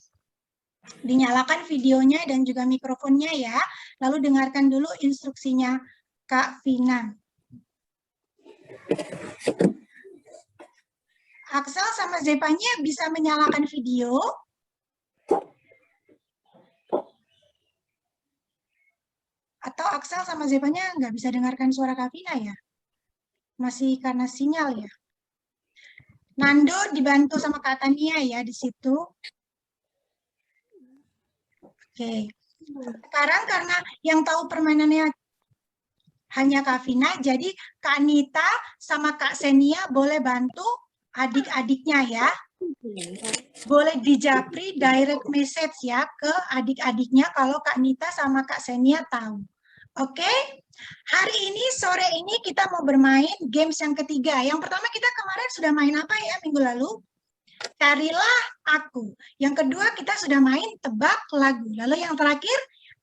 Dinyalakan videonya dan juga mikrofonnya ya. Lalu dengarkan dulu instruksinya Kak Vina. Axel sama Zevanya bisa menyalakan video. Atau Axel sama Zevanya nggak bisa dengarkan suara Kak Vina ya? Masih karena sinyal ya? Nando dibantu sama Kak Tania ya di situ. Oke. Sekarang karena yang tahu permainannya hanya Kak Vina, jadi Kak Nita sama Kak Senia boleh bantu adik-adiknya ya. Boleh dijapri direct message ya ke adik-adiknya kalau Kak Nita sama Kak Senia tahu. Oke? Hari ini, sore ini kita mau bermain games yang ketiga. Yang pertama kita kemarin sudah main apa ya minggu lalu? Carilah aku. Yang kedua kita sudah main tebak lagu. Lalu yang terakhir,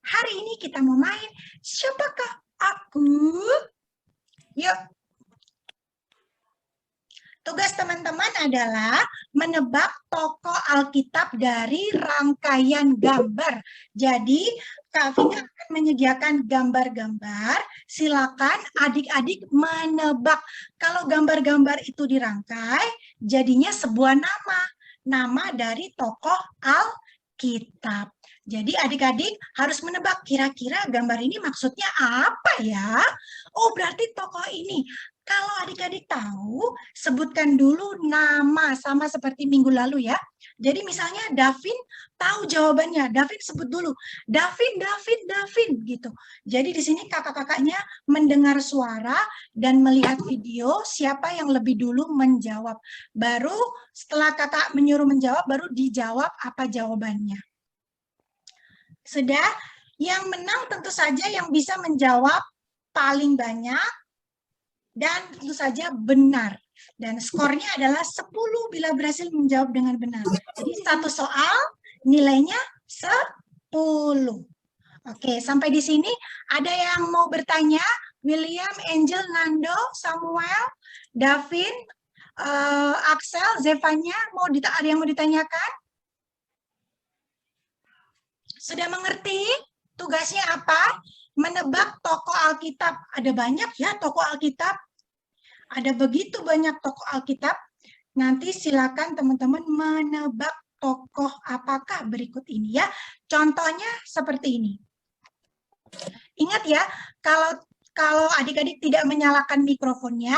hari ini kita mau main siapakah aku? Yuk. Tugas teman-teman adalah menebak tokoh Alkitab dari rangkaian gambar. Jadi, Kak Vina akan menyediakan gambar-gambar. Silakan adik-adik menebak. Kalau gambar-gambar itu dirangkai, jadinya sebuah nama. Nama dari tokoh Alkitab. Jadi adik-adik harus menebak kira-kira gambar ini maksudnya apa ya? Oh, berarti tokoh ini. Kalau adik-adik tahu, sebutkan dulu nama sama seperti minggu lalu ya. Jadi misalnya Davin tahu jawabannya, Davin sebut dulu. Davin gitu. Jadi di sini kakak-kakaknya mendengar suara dan melihat video siapa yang lebih dulu menjawab. Baru setelah kakak menyuruh menjawab, baru dijawab apa jawabannya. Sudah, yang menang tentu saja yang bisa menjawab paling banyak dan tentu saja benar. Dan skornya adalah 10 bila berhasil menjawab dengan benar. Jadi satu soal nilainya 10. Oke, sampai di sini ada yang mau bertanya? William, Angel, Nando, Samuel, Davin, Axel, Zevanya, ada yang mau ditanyakan? Sudah mengerti tugasnya apa? Menebak tokoh Alkitab. Ada banyak ya tokoh Alkitab. Ada begitu banyak tokoh Alkitab. Nanti silakan teman-teman menebak tokoh apakah berikut ini ya. Contohnya seperti ini. Ingat ya, kalau adik-adik tidak menyalakan mikrofonnya,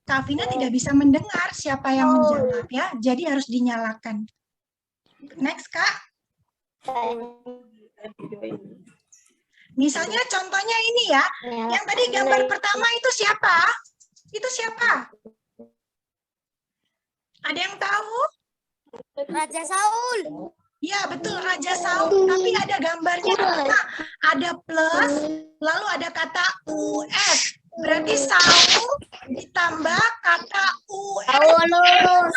Kak Vina tidak bisa mendengar siapa yang menjawab ya. Jadi harus dinyalakan. Next, Kak. Misalnya contohnya ini ya, yang tadi gambar pertama itu siapa? Itu siapa? Ada yang tahu? Raja Saul. Ya, betul, Raja Saul. Tapi ada gambarnya, ada plus, lalu ada kata US. Berarti Saul ditambah kata US.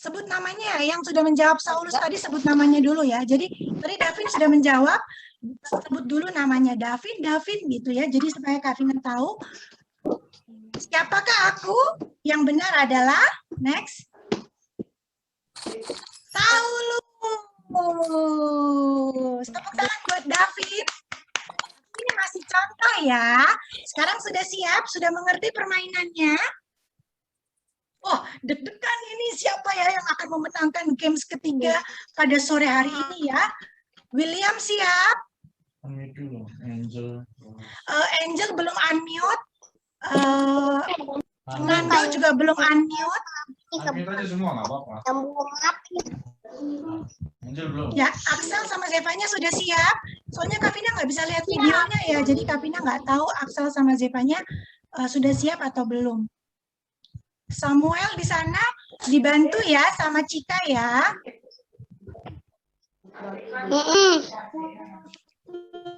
Sebut namanya, yang sudah menjawab Saulus tadi sebut namanya dulu ya. Jadi tadi Davin sudah menjawab, sebut dulu namanya Davin gitu ya. Jadi supaya Kak Vina tahu siapakah aku? Yang benar adalah next Saulus. Tepuk tangan buat Davin. Ini masih contoh ya. Sekarang sudah siap, sudah mengerti permainannya? Oh, deg-degan ini siapa ya yang akan memenangkan games ketiga pada sore hari ini ya? William siap? Angel belum unmute. Nando juga belum unmute. Ya, Axel sama Zevanya sudah siap. Soalnya Kavina nggak bisa lihat videonya ya, jadi Kavina nggak tahu Axel sama Zevanya sudah siap atau belum. Samuel di sana dibantu ya sama Cika ya.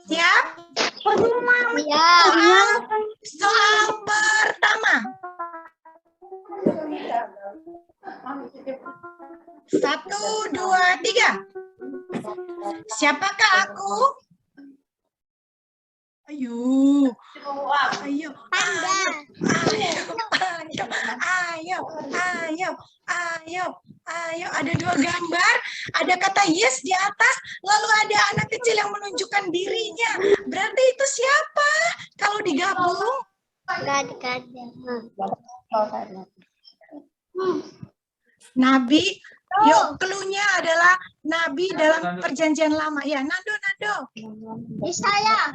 Siap? Soal pertama. 1, 2, 3. Siapakah aku? Ayo, ayo, ayo. Ada 2 gambar, ada kata yes di atas, lalu ada anak kecil yang menunjukkan dirinya. Berarti itu siapa? Kalau digabung? Nabi. Yuk, clue-nya adalah Nabi dalam perjanjian lama. Ya, Nando. Yesaya.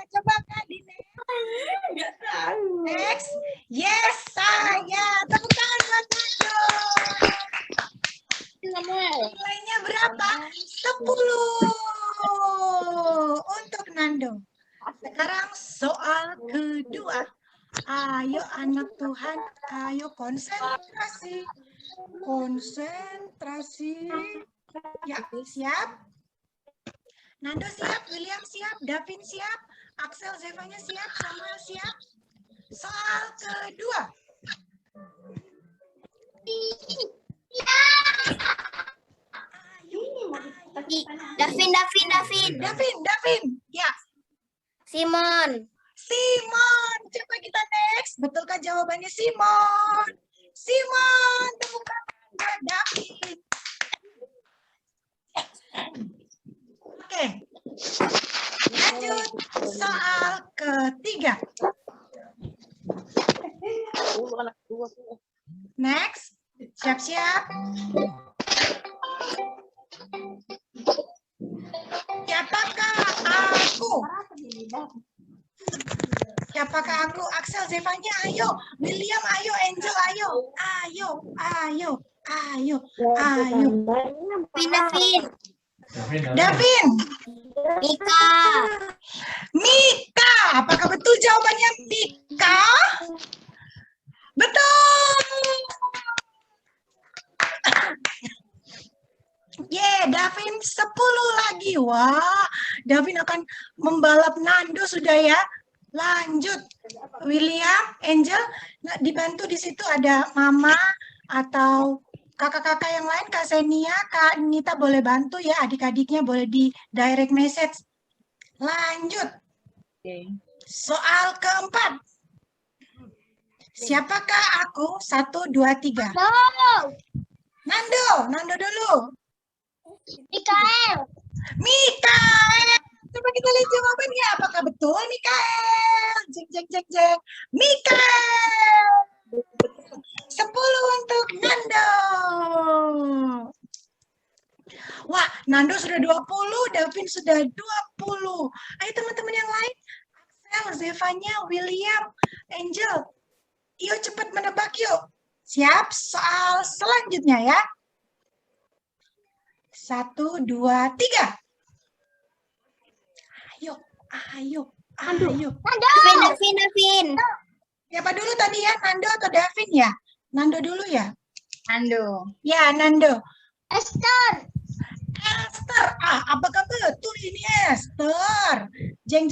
Coba Kak di next. Yesaya. Tepuk tangan buat Nando. Nilainya berapa? 10 untuk Nando. Sekarang soal kedua. Ayo anak Tuhan, ayo konsentrasi. Ya, siap? Nando siap, William siap, Davin siap, Axel, Zevanya siap, Samuel siap. Soal kedua. Davin. Ya. Simon. Coba kita next. Betulkah jawabannya Simon? Tepuk tangan buat David. Oke. Lanjut soal ketiga. Next. Siap-siap. Siapakah aku? Axel, Zevanya, ayo. William, ayo. Angel, ayo. Davin. Mika. Apakah betul jawabannya Mika? Betul. Davin 10 lagi. Wah, Davin akan membalap Nando sudah ya. Lanjut, William, Angel, dibantu di situ ada Mama atau kakak-kakak yang lain, Kak Senia, Kak Nita boleh bantu ya, adik-adiknya boleh di direct message. Lanjut, soal keempat. Siapakah aku? 1, 2, 3. Nando dulu. Mikael. Coba kita lihat jawabannya. Apakah betul, Mikael? Jeng. Mikael. 10 untuk Nando. Wah, Nando sudah 20, Davin sudah 20. Ayo teman-teman yang lain. Axel, Zevanya, William, Angel. Yuk cepat menebak yuk. Siap? Soal selanjutnya ya. 1, 2, 3. Ayo. Davin. Siapa dulu tadi ya? Nando atau Davin ya? Nando dulu ya? Nando. Ya, Nando. Esther. Apakah betul ini Esther? Jeng.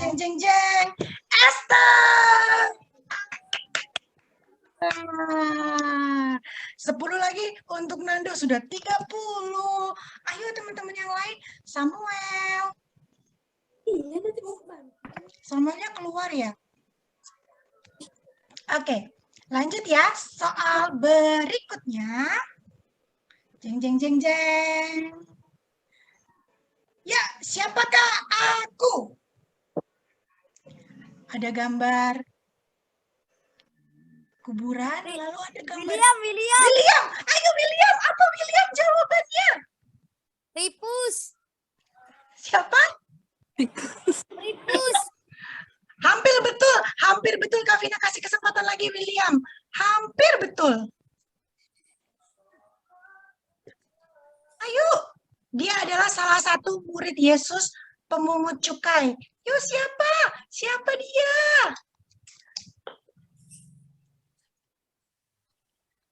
Esther. 10 lagi untuk Nando, sudah 30. Ayo teman-teman yang lain. Samuel. Samuelnya keluar ya. Oke, lanjut ya. Soal berikutnya. Jeng. Ya, siapakah aku? Ada gambar kuburan, lalu ada gambar. William. Ayo William, apa William jawabannya? Ripus. Siapa? Ripus. Hampir Kavina kasih kesempatan lagi William. Hampir betul. Ayo, dia adalah salah satu murid Yesus pemungut cukai. Yuk siapa? Siapa dia?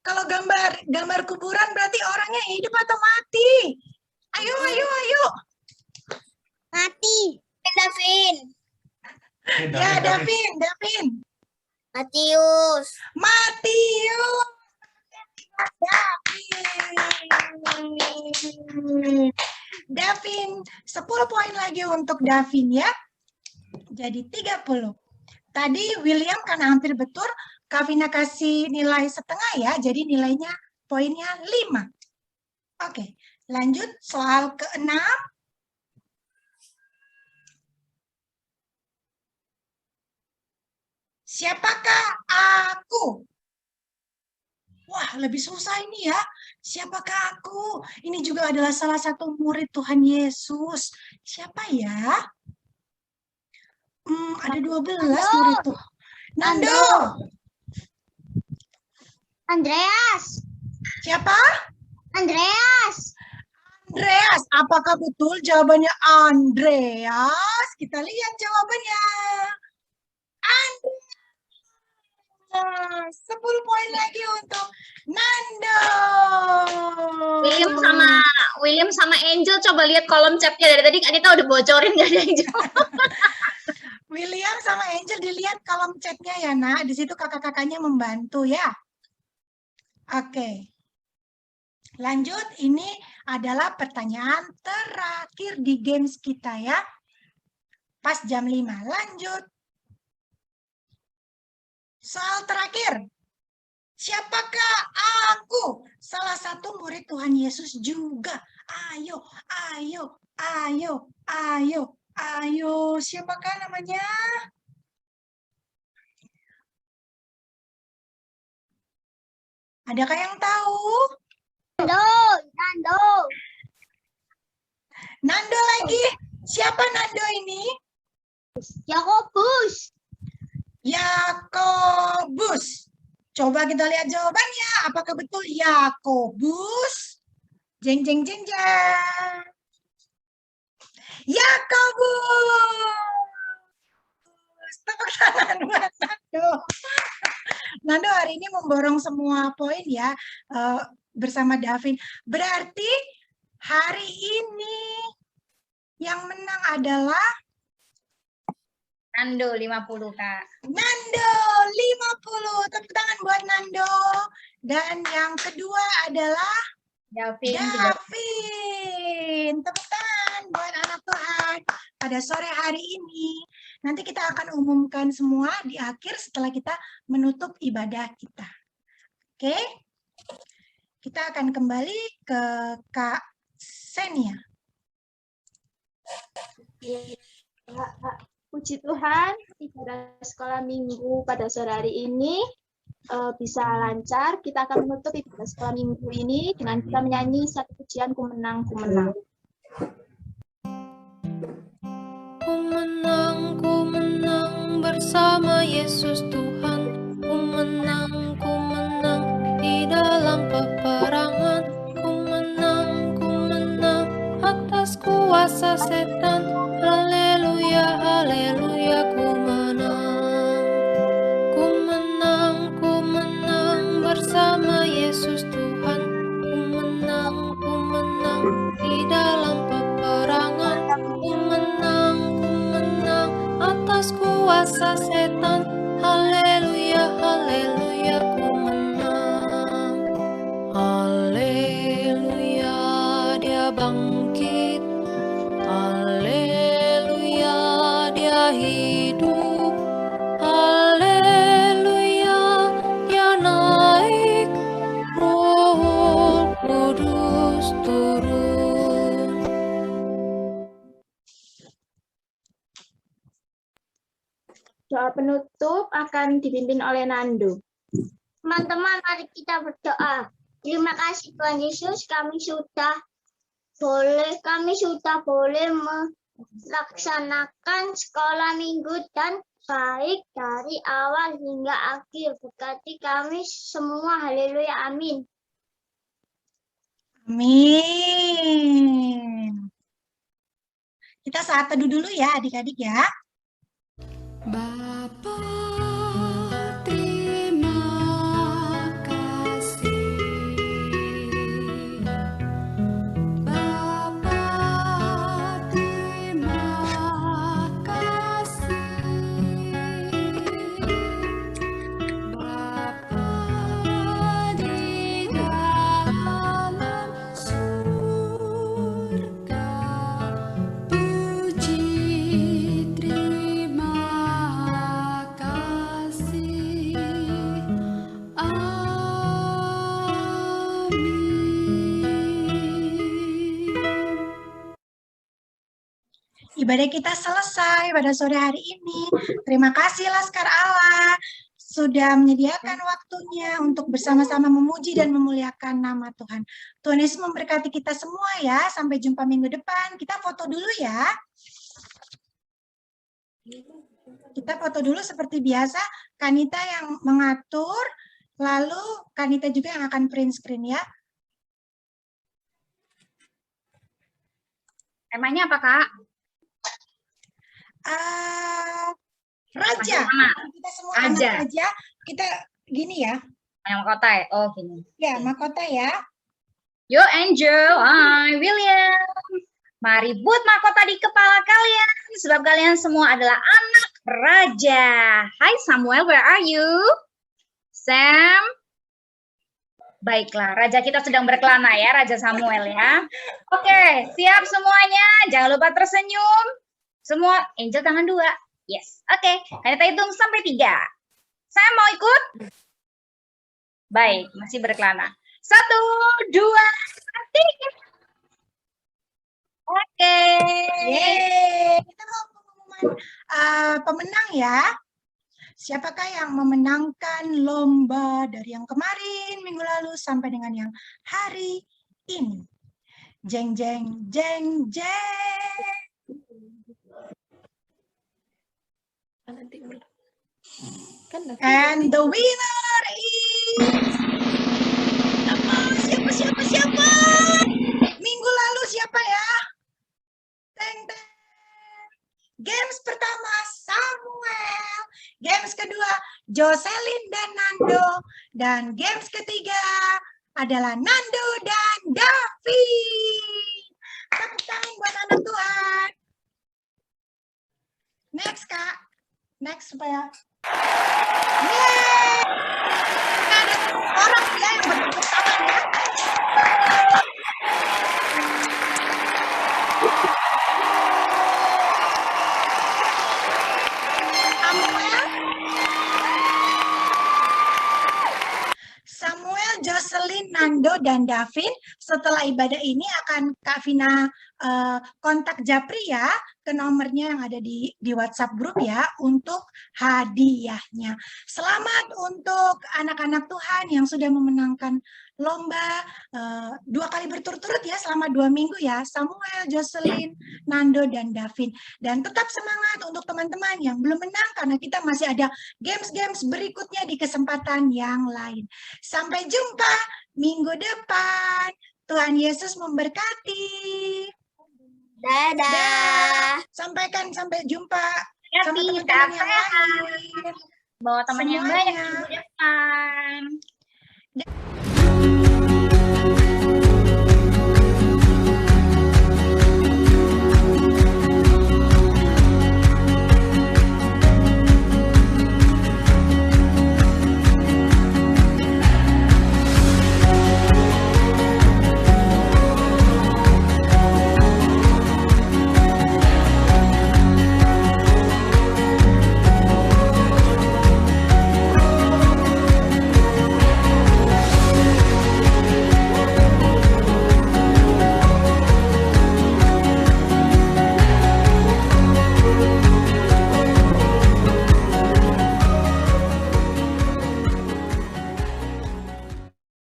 Kalau gambar kuburan berarti orangnya hidup atau mati? Ayo, ayo, ayo. Mati. Davin. Ya, Davin. Matius. Matius. Davin, 10 poin lagi untuk Davin ya. Jadi 30. Tadi William karena hampir betul, Kavina kasih nilai setengah ya, jadi nilainya poinnya 5. Oke, lanjut soal ke-6. Siapakah aku? Wah, lebih susah ini ya. Siapakah aku? Ini juga adalah salah satu murid Tuhan Yesus. Siapa ya? Ada 12 murid Tuhan. Nando. Andreas. Siapa? Andreas. Andreas. Apakah betul jawabannya Andreas? Kita lihat jawabannya. Andreas. 10 poin lagi untuk Nando. William sama Angel coba lihat kolom chatnya dari tadi Anita udah bocorin gak ada yang jawab. William sama Angel dilihat kolom chatnya ya nak. Di situ kakak-kakaknya membantu ya. Oke. Lanjut, ini adalah pertanyaan terakhir di games kita ya. Pas jam 5. Lanjut. Soal terakhir. Siapakah aku? Salah satu murid Tuhan Yesus juga. Ayo, ayo, ayo, ayo, ayo. Siapakah namanya? Adakah yang tahu? Nando. Nando lagi. Siapa Nando ini? Yakobus. Yakobus. Coba kita lihat jawabannya. Apakah betul Yakobus? Jeng jeng jeng jeng. Yakobus. Tepuk tangan buat Nando. Nando hari ini memborong semua poin ya bersama Davin. Berarti hari ini yang menang adalah Nando 50 Kak. Nando 50. Tepuk tangan buat Nando. Dan yang kedua adalah Davin. Tepuk tangan buat anak Tuhan pada sore hari ini. Nanti kita akan umumkan semua di akhir setelah kita menutup ibadah kita. Oke? Kita akan kembali ke Kak Senia. Puji Tuhan, ibadah sekolah minggu pada sore hari ini bisa lancar. Kita akan menutup ibadah sekolah minggu ini dengan kita menyanyi satu pujian Ku Menang, Ku Menang. Ku menang bersama Yesus Tuhan. Ku menang di dalam peperangan. Ku menang atas kuasa setan. Haleluya, haleluya, ku menang. Ku menang bersama Yesus Tuhan. Ku menang di dalam peperangan. Ku menang atas kuasa setan. Haleluya, haleluya, ku menang. Haleluya, dia bangkit. Haleluya, dia hidup. Haleluya, dia naik. Roh Kudus turun. Doa penutup akan dipimpin oleh Nando. Teman-teman, mari kita berdoa. Terima kasih Tuhan Yesus, kami sudah boleh laksanakan sekolah minggu dan baik dari awal hingga akhir. Berkati kami semua. Haleluya. Amin. Amin. Kita saat teduh dulu ya adik-adik ya. Bapa, terima kasih. Bapa, terima kasih. Bapa di dalam surga, puji terima kasih. Ibadah kita selesai pada sore hari ini. Terima kasih Laskar Allah sudah menyediakan waktunya untuk bersama-sama memuji dan memuliakan nama Tuhan. Tuhan Yesus memberkati kita semua ya. Sampai jumpa minggu depan. Kita foto dulu ya. Kita foto dulu seperti biasa. Kanita yang mengatur, lalu Kanita juga yang akan print screen ya. Temanya apa, Kak? Raja. Kita semua anak raja. Kita gini ya. Yang mahkota ya? Oh, gini. Ya, mahkota ya. Yo, Angel. Hai, William. Mari buat mahkota di kepala kalian, sebab kalian semua adalah anak raja. Hai Samuel, where are you? Sam? Baiklah, raja kita sedang berkelana ya, Raja Samuel ya. Oke, siap semuanya. Jangan lupa tersenyum. Semua, Angel tangan 2. Yes, oke. Kita hitung sampai 3. Sam mau ikut? Baik, masih berkelana. 1, 2, 3. Oke. Yeay. Kita mau pengumuman pemenang ya. Siapakah yang memenangkan lomba dari yang kemarin, minggu lalu, sampai dengan yang hari ini? Jeng, jeng, jeng, jeng. And the winner is... Siapa? Minggu lalu siapa ya? Teng, teng. Games pertama Samuel, games kedua Jocelyn dan Nando, dan games ketiga adalah Nando dan David. Tepuk tangan buat anak Tuhan. Next Kak, next supaya. Yeay. Ada orang ya yang bertepuk tangan ya. Samuel, Jocelyn, Nando, dan David. Setelah ibadah ini akan Kak Vina kontak Japri ya ke nomornya yang ada di WhatsApp grup ya untuk hadiahnya. Selamat untuk anak-anak Tuhan yang sudah memenangkan lomba 2 kali berturut-turut ya selama 2 minggu ya. Samuel, Jocelyn, Nando, dan David. Dan tetap semangat untuk teman-teman yang belum menang karena kita masih ada games-games berikutnya di kesempatan yang lain. Sampai jumpa minggu depan. Tuhan Yesus memberkati. Dadah. Sampaikan sampai jumpa sama Teman-teman teman-teman yang lain. Bawa teman yang banyak Semuanya. minggu depan.